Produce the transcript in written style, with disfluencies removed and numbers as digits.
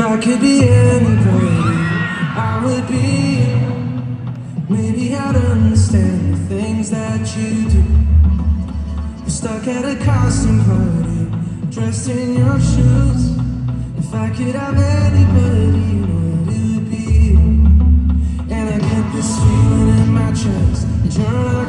I could be anybody, I would be you. Maybe I'd understand the things that you do. We're stuck at a costume party, dressed in your shoes. If I could have anybody, you know it would be you. And I get this feeling in my chest that you're